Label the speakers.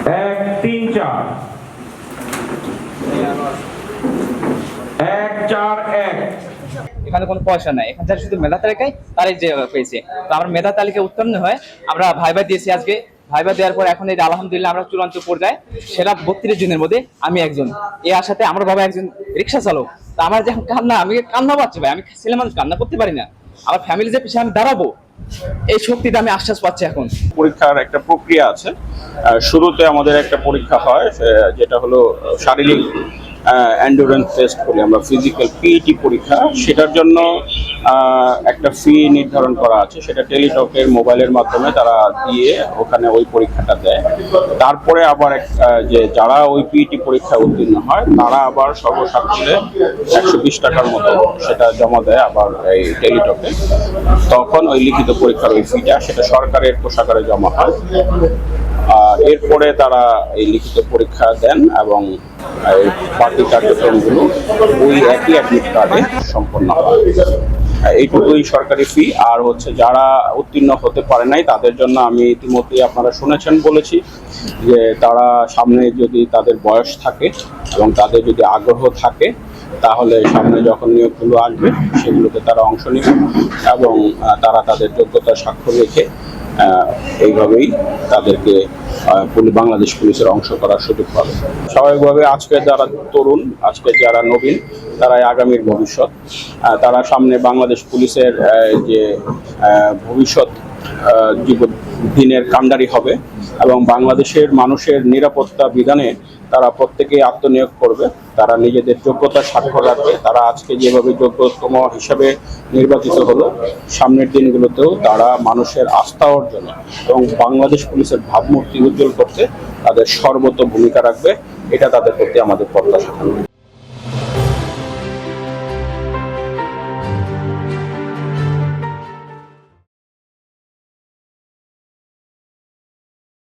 Speaker 1: 134 141
Speaker 2: এখানে কোনো পয়সা নাই, এখানে যারা শুধু মেধা তালিকায় তারাই যে পেয়েছে। তো আমরা মেধা তালিকায় উত্তীর্ণ হয় আমরা ভাইবা দিয়েছি আজকে। ভাইবা দেওয়ার পর এখন এই আলহামদুলিল্লাহ আমরা চূড়ান্ত পর্যায়ে, সেটা 32 জনের মধ্যে আমি একজন। এই আশাতে আমার বাবা একজন রিক্সা চালক। তা আমার যখন কান্না, আমি কান্না পাচ্ছি ভাই, আমি ছেলে মানুষ কান্না করতে পারি না। আমার ফ্যামিলি যে পিছিয়ে আমি দাঁড়াবো, এই শক্তিটা আমি আশ্বাস পাচ্ছি এখন।
Speaker 3: পরীক্ষার একটা প্রক্রিয়া আছে। শুরুতে আমাদের একটা পরীক্ষা হয়, যেটা হলো শারীরিক এন্ডুরেন্স টেস্ট বলি আমরা, ফিজিক্যাল পিইটি পরীক্ষা। সেটার জন্য একটা ফি নির্ধারণ করা আছে, সেটা টেলিটকের মোবাইলের মাধ্যমে তারা দিয়ে ওখানে ওই পরীক্ষাটা দেয়। তারপরে আবার যে যারা ওই পিইটি পরীক্ষায় উত্তীর্ণ হয় তারা আবার সর্বসাকুল্যে 120 টাকার মতো সেটা জমা দেয় আবার এই টেলিটকে। তখন ওই লিখিত পরীক্ষার ওই ফিটা সেটা সরকারের কোষাগারে জমা হয়। এরপরে তারা এই লিখিত পরীক্ষা দেন এবং বাকি কার্যক্রমগুলো ওই একই অ্যাডমিট কার্ডে সম্পন্ন হয়। এইটুকুই সরকারি ফি। আর হচ্ছে যারা উত্তীর্ণ হতে পারে নাই তাদের জন্য আমি ইতিমধ্যে আপনারা শুনেছেন বলেছি যে তারা সামনে যদি তাদের বয়স থাকে এবং তাদের যদি আগ্রহ থাকে তাহলে সামনে যখন নিয়োগগুলো আসবে সেগুলোতে তারা অংশ নেবে এবং তারা তাদের যোগ্যতা স্বাক্ষর রেখে এইভাবেই তাদেরকে বাংলাদেশ পুলিশের অংশ করার সুযোগ পাবে। স্বাভাবিকভাবে আজকে যারা তরুণ, আজকে যারা নবীন, তারাই আগামীর ভবিষ্যৎ। তারা সামনে বাংলাদেশ পুলিশের যে ভবিষ্যৎ দিনের কাণ্ডারি হবে এবং বাংলাদেশের মানুষের নিরাপত্তা বিধানে তারা প্রত্যেকেই আত্মনিয়োগ করবে। তারা নিজেদের যোগ্যতা স্বাক্ষর রাখবে। তারা আজকে যেভাবে যোগ্যতম হিসাবে নির্বাচিত হলো, সামনের দিনগুলোতেও তারা মানুষের আস্থা অর্জনে এবং বাংলাদেশ পুলিশের ভাবমূর্তি উজ্জ্বল করতে তাদের সর্বত ভূমিকা রাখবে। এটা তাদের প্রতি আমাদের প্রত্যাশা।